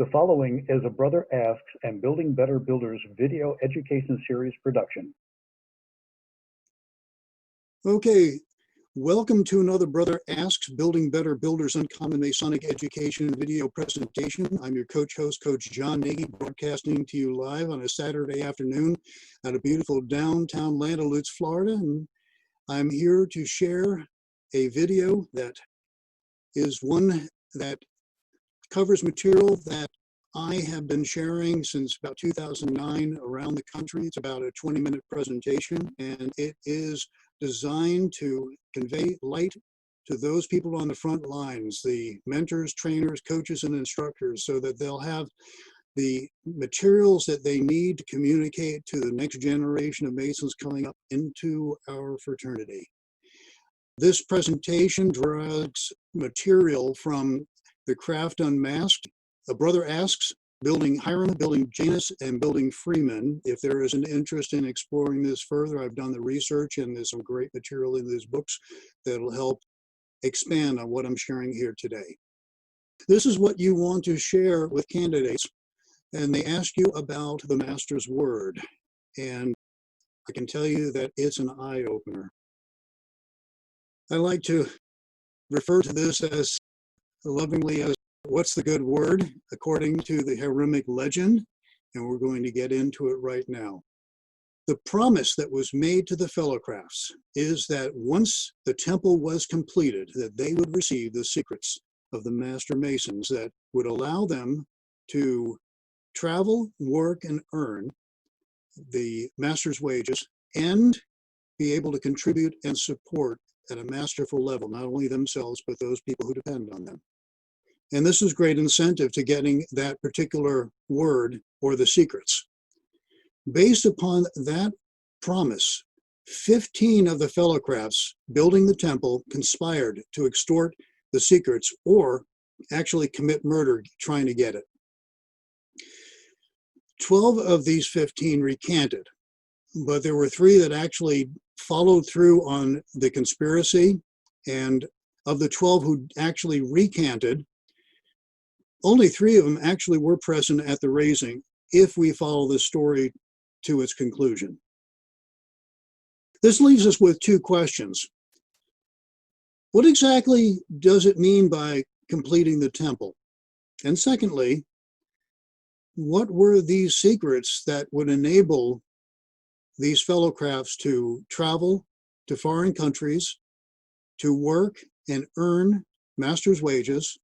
The following is a Brother Asks and Building Better Builders video education series production. Okay, welcome to another Brother Asks Building Better Builders Uncommon Masonic Education video presentation. I'm your host, Coach John Nagy, broadcasting to you live on a Saturday afternoon at a beautiful downtown Landa Lutz, Florida. And I'm here to share a video that is one that covers material that I have been sharing since about 2009 around the country. It's about a 20-minute presentation, and it is designed to convey light to those people on the front lines, the mentors, trainers, coaches, and instructors, so that they'll have the materials that they need to communicate to the next generation of Masons coming up into our fraternity. This presentation draws material from The Craft Unmasked, A Brother Asks, Building Hiram, Building Janus, and Building Freeman. If there is an interest in exploring this further, I've done the research and there's some great material in these books that'll help expand on what I'm sharing here today. This is what you want to share with candidates, and they ask you about the Master's Word. And I can tell you that it's an eye-opener. I like to refer to this as lovingly as what's the good word according to the Hiramic legend, and we're going to get into it right now. The promise that was made to the Fellowcrafts is that once the temple was completed, that they would receive the secrets of the Master Masons that would allow them to travel, work, and earn the Master's wages and be able to contribute and support at a masterful level, not only themselves, but those people who depend on them. And this is great incentive to getting that particular word or the secrets. Based upon that promise, 15 of the Fellowcrafts building the temple conspired to extort the secrets or actually commit murder trying to get it. 12 of these 15 recanted, but there were 3 that actually followed through on the conspiracy. And of the 12 who actually recanted, only 3 of them actually were present at the raising, if we follow the story to its conclusion. This leaves us with 2 questions. What exactly does it mean by completing the temple? And secondly, what were these secrets that would enable these Fellowcrafts to travel to foreign countries, to work and earn master's wages,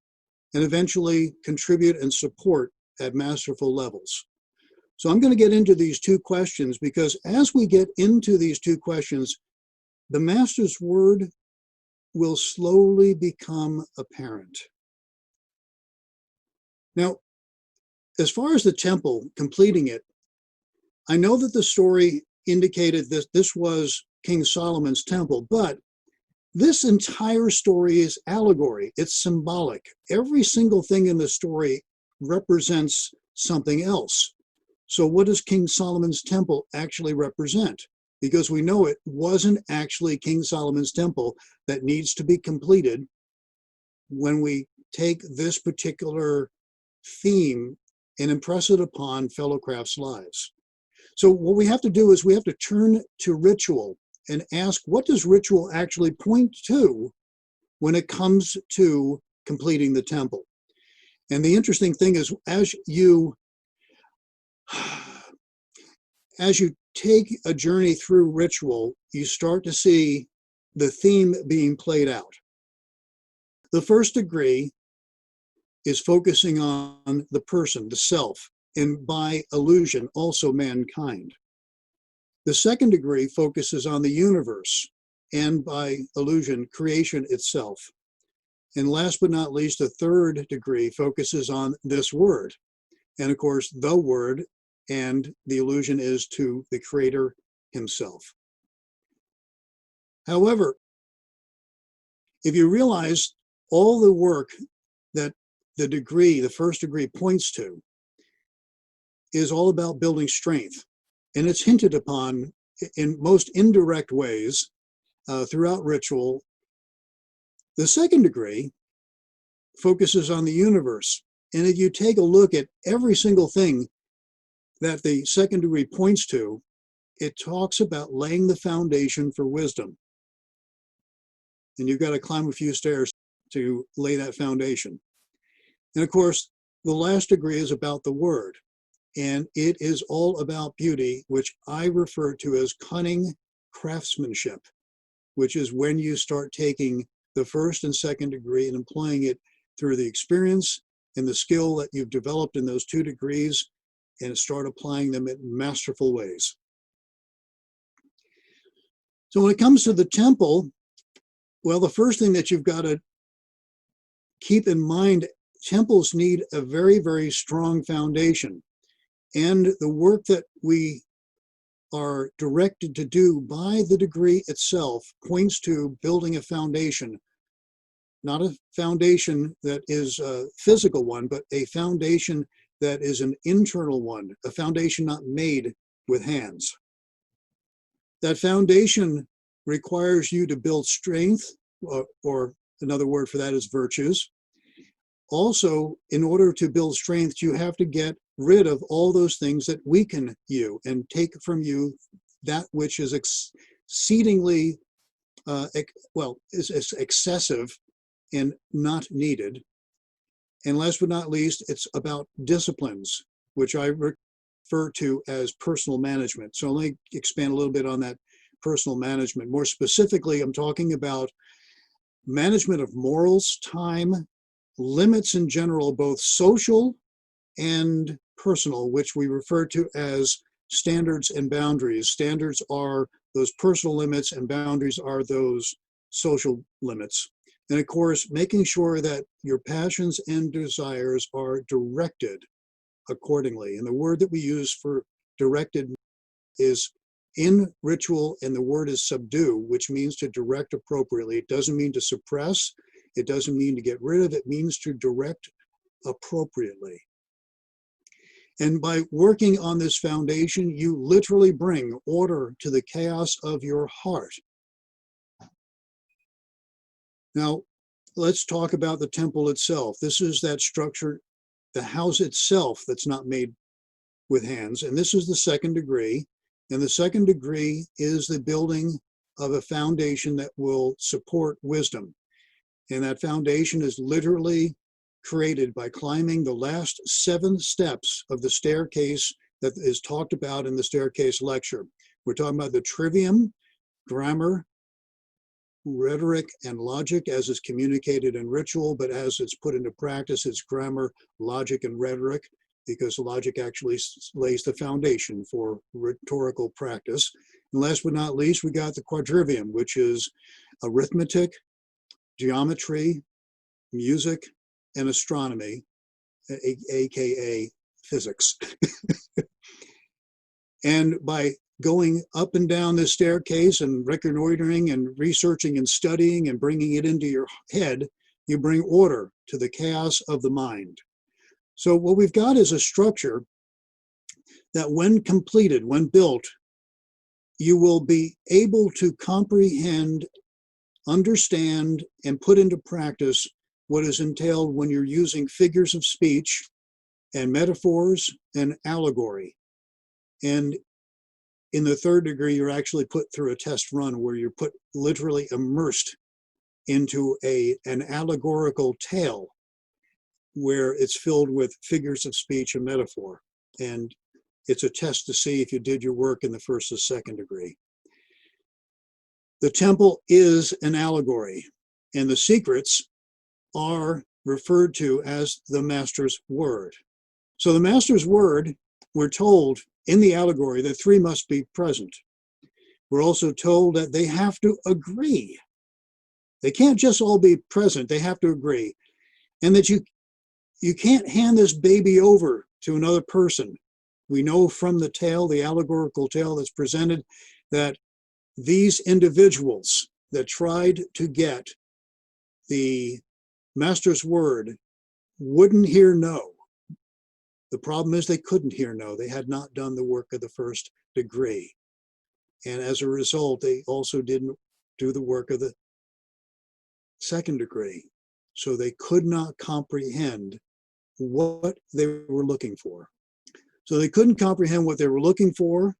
and eventually contribute and support at masterful levels? So I'm going to get into these 2 questions, because as we get into these 2 questions, the Master's Word will slowly become apparent. Now, as far as the temple, completing it, I know that the story indicated that this was King Solomon's temple, but this entire story is allegory. It's symbolic. Every single thing in the story represents something else. So what does King Solomon's temple actually represent? Because we know it wasn't actually King Solomon's temple that needs to be completed when we take this particular theme and impress it upon Fellowcrafts' lives. So what we have to do is we have to turn to ritual and ask, what does ritual actually point to when it comes to completing the temple? And the interesting thing is, as you take a journey through ritual, you start to see the theme being played out. The first degree is focusing on the person, the self, and by illusion, also mankind. The second degree focuses on the universe, and by illusion, creation itself. And last but not least, the third degree focuses on this word. And of course, the word, and the illusion is to the Creator himself. However, if you realize all the work that the first degree points to is all about building strength, and it's hinted upon in most indirect ways throughout ritual. The second degree focuses on the universe, And if you take a look at every single thing that the second degree points to, it talks about laying the foundation for wisdom. And you've got to climb a few stairs to lay that foundation. And of course, the last degree is about the word. And it is all about beauty, which I refer to as cunning craftsmanship, which is when you start taking the first and second degree and employing it through the experience and the skill that you've developed in those 2 degrees and start applying them in masterful ways. So when it comes to the temple, well, the first thing that you've got to keep in mind, temples need a very, very strong foundation. And the work that we are directed to do by the degree itself points to building a foundation, not a foundation that is a physical one, but a foundation that is an internal one, a foundation not made with hands. That foundation requires you to build strength, or another word for that is virtues. Also, in order to build strength, you have to get rid of all those things that weaken you and take from you that which is exceedingly, is excessive and not needed. And last but not least, it's about disciplines, which I refer to as personal management. So let me expand a little bit on that personal management. More specifically, I'm talking about management of morals, time, limits in general, both social and personal, which we refer to as standards and boundaries. Standards are those personal limits and boundaries are those social limits. And of course, making sure that your passions and desires are directed accordingly. And the word that we use for directed is in ritual, and the word is subdue, which means to direct appropriately. It doesn't mean to suppress. It doesn't mean to get rid of. It means to direct appropriately. And by working on this foundation, you literally bring order to the chaos of your heart. Now, let's talk about the temple itself. This is that structure, the house itself that's not made with hands. And this is the second degree. And the second degree is the building of a foundation that will support wisdom. And that foundation is literally created by climbing the last 7 steps of the staircase that is talked about in the staircase lecture. We're talking about the trivium, grammar, rhetoric, and logic as is communicated in ritual, but as it's put into practice, it's grammar, logic, and rhetoric, because logic actually lays the foundation for rhetorical practice. And last but not least, we got the quadrivium, which is arithmetic, geometry, music, and astronomy, aka physics. And by going up and down this staircase and reconnoitering and researching and studying and bringing it into your head, you bring order to the chaos of the mind. So what we've got is a structure that when completed, when built, you will be able to comprehend, understand, and put into practice what is entailed when you're using figures of speech and metaphors and allegory. And in the third degree, you're actually put through a test run where you're put literally immersed into an allegorical tale where it's filled with figures of speech and metaphor. And it's a test to see if you did your work in the first or second degree. The temple is an allegory, and the secrets are referred to as the master's word. So the master's word, we're told in the allegory that 3 must be present. We're also told that they have to agree. They can't just all be present, they have to agree. And that you can't hand this baby over to another person. We know from the tale, the allegorical tale that's presented, that these individuals that tried to get the master's word wouldn't hear no. The problem is they couldn't hear no. They had not done the work of the first degree. And as a result, they also didn't do the work of the second degree. So they could not comprehend what they were looking for. So they couldn't comprehend what they were looking for,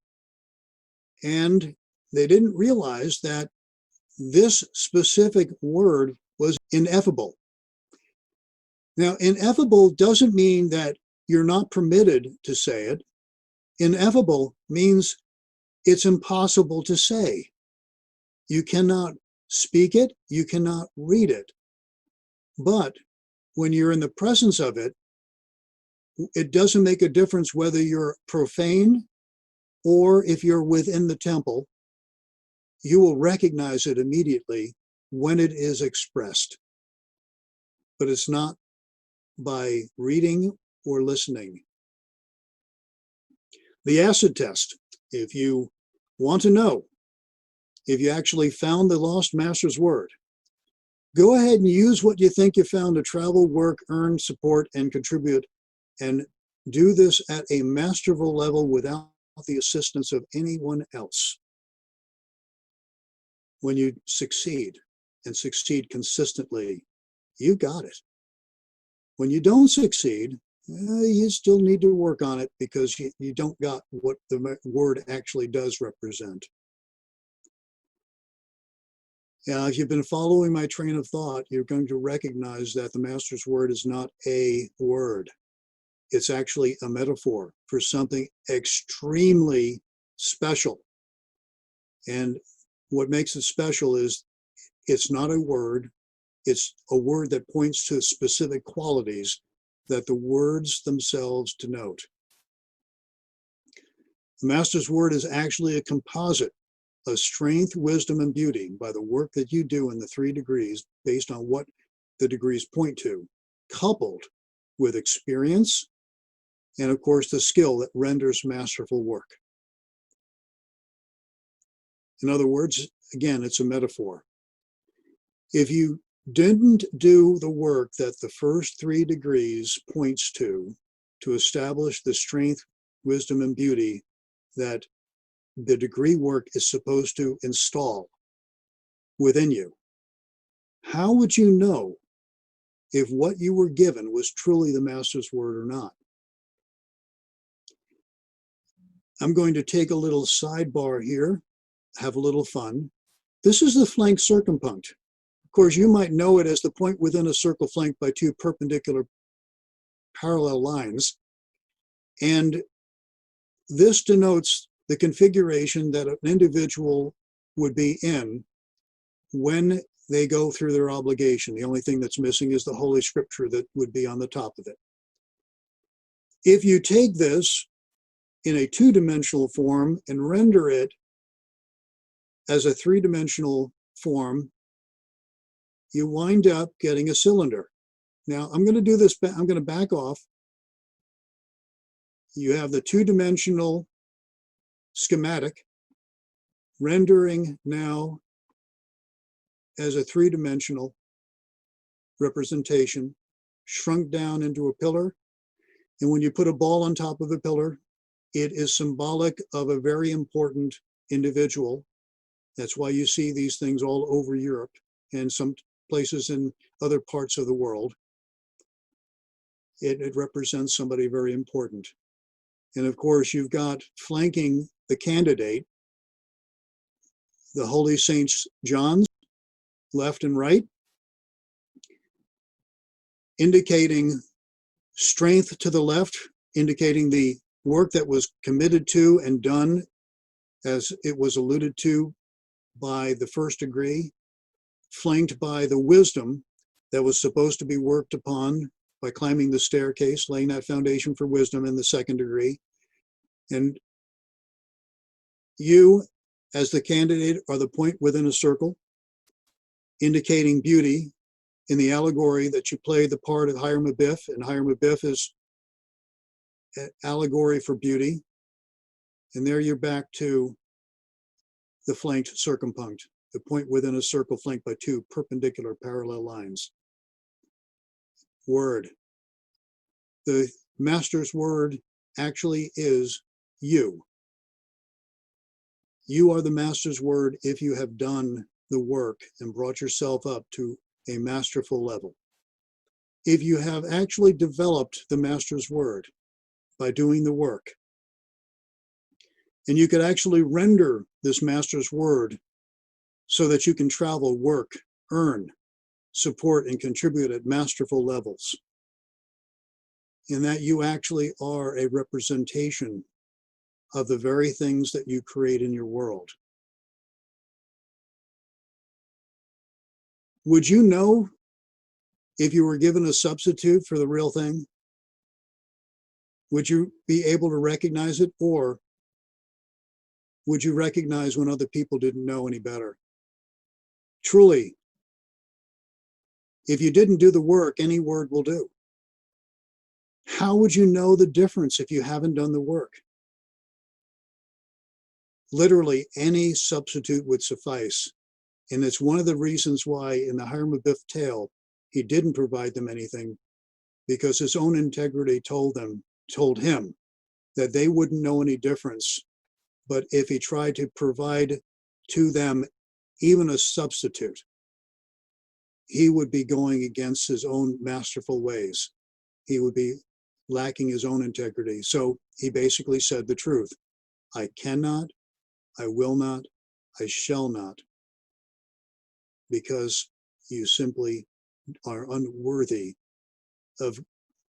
and they didn't realize that this specific word was ineffable. Now, ineffable doesn't mean that you're not permitted to say it. Ineffable means it's impossible to say. You cannot speak it, you cannot read it. But when you're in the presence of it, it doesn't make a difference whether you're profane or if you're within the temple, you will recognize it immediately when it is expressed. But it's not by reading or listening. The acid test, if you want to know if you actually found the lost master's word, go ahead and use what you think you found to travel, work, earn, support, and contribute, and do this at a masterful level without the assistance of anyone else. When you succeed, and succeed consistently, you got it. When you don't succeed, you still need to work on it because you don't got what the word actually does represent. Now, if you've been following my train of thought, you're going to recognize that the master's word is not a word. It's actually a metaphor for something extremely special. And what makes it special is it's not a word, it's a word that points to specific qualities that the words themselves denote. The master's word is actually a composite of strength, wisdom, and beauty by the work that you do in the 3 degrees based on what the degrees point to, coupled with experience and, of course, the skill that renders masterful work. In other words, again, it's a metaphor. If you didn't do the work that the first 3 degrees points to establish the strength, wisdom, and beauty that the degree work is supposed to install within you, how would you know if what you were given was truly the master's word or not? I'm going to take a little sidebar here, have a little fun. This is the flank circumpunct. Of course, you might know it as the point within a circle flanked by 2 perpendicular parallel lines. And this denotes the configuration that an individual would be in when they go through their obligation. The only thing that's missing is the Holy Scripture that would be on the top of it. If you take this in a 2-dimensional form and render it as a 3-dimensional form, you wind up getting a cylinder. Now, I'm going to do this, I'm going to back off. You have the 2-dimensional schematic rendering now as a 3-dimensional representation, shrunk down into a pillar. And when you put a ball on top of a pillar, it is symbolic of a very important individual. That's why you see these things all over Europe and some places in other parts of the world. It represents somebody very important. And of course, you've got flanking the candidate, the Holy Saints John's, left and right, indicating strength to the left, indicating the work that was committed to and done as it was alluded to by the 1st degree, flanked by the wisdom that was supposed to be worked upon by climbing the staircase, laying that foundation for wisdom in the 2nd degree. And you, as the candidate, are the point within a circle, indicating beauty in the allegory that you play the part of Hiram Abiff, and Hiram Abiff is an allegory for beauty. And there you're back to the flanked circumpunct, the point within a circle flanked by 2 perpendicular parallel lines. Word. The master's word actually is you. You are the master's word if you have done the work and brought yourself up to a masterful level. if you have actually developed the Master's Word by doing the work, and you could actually render this Master's Word so that you can travel, work, earn, support, and contribute at masterful levels, in that you actually are a representation of the very things that you create in your world. Would you know if you were given a substitute for the real thing? Would you be able to recognize it, or would you recognize when other people didn't know any better? Truly, if you didn't do the work, any word will do. How would you know the difference if you haven't done the work? Literally, any substitute would suffice. And it's one of the reasons why in the Hiram Abiff tale, he didn't provide them anything, because his own integrity told him that they wouldn't know any difference. But if he tried to provide to them even a substitute, he would be going against his own masterful ways. He would be lacking his own integrity. So he basically said the truth. I cannot, I will not, I shall not, because you simply are unworthy of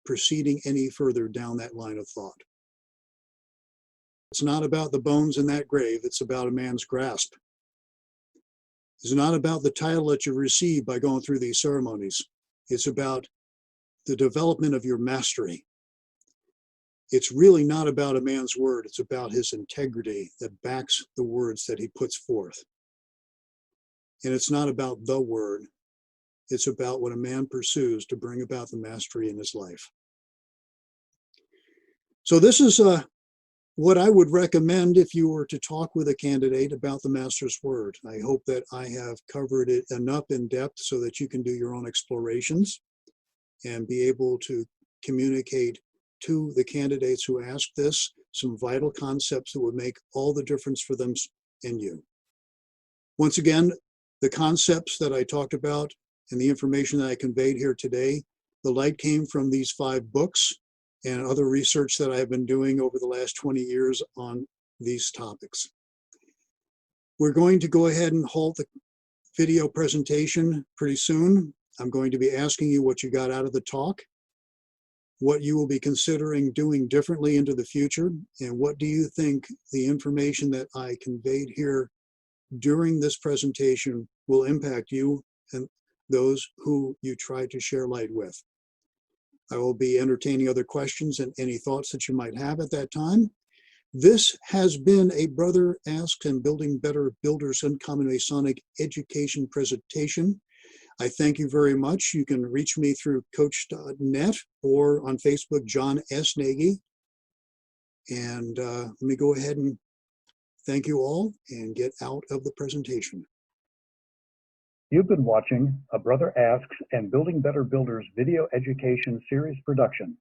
proceeding any further down that line of thought. It's not about the bones in that grave, it's about a man's grasp. It's not about the title that you receive by going through these ceremonies. It's about the development of your mastery. It's really not about a man's word, it's about his integrity that backs the words that he puts forth. And it's not about the word, it's about what a man pursues to bring about the mastery in his life. So this is what I would recommend if you were to talk with a candidate about the Master's Word. I hope that I have covered it enough in depth so that you can do your own explorations and be able to communicate to the candidates who ask this some vital concepts that would make all the difference for them and you. Once again, the concepts that I talked about and the information that I conveyed here today, the light came from these 5 books and other research that I've been doing over the last 20 years on these topics. We're going to go ahead and halt the video presentation pretty soon. I'm going to be asking you what you got out of the talk, what you will be considering doing differently into the future, and what do you think the information that I conveyed here during this presentation will impact you and those who you try to share light with. I will be entertaining other questions and any thoughts that you might have at that time. This has been a Brother Asks and Building Better Builders Uncommon Masonic Education presentation. I thank you very much. You can reach me through coach.net or on Facebook, John S. Nagy. And let me go ahead and thank you all and get out of the presentation. You've been watching a Brother Asks and Building Better Builders video education series production.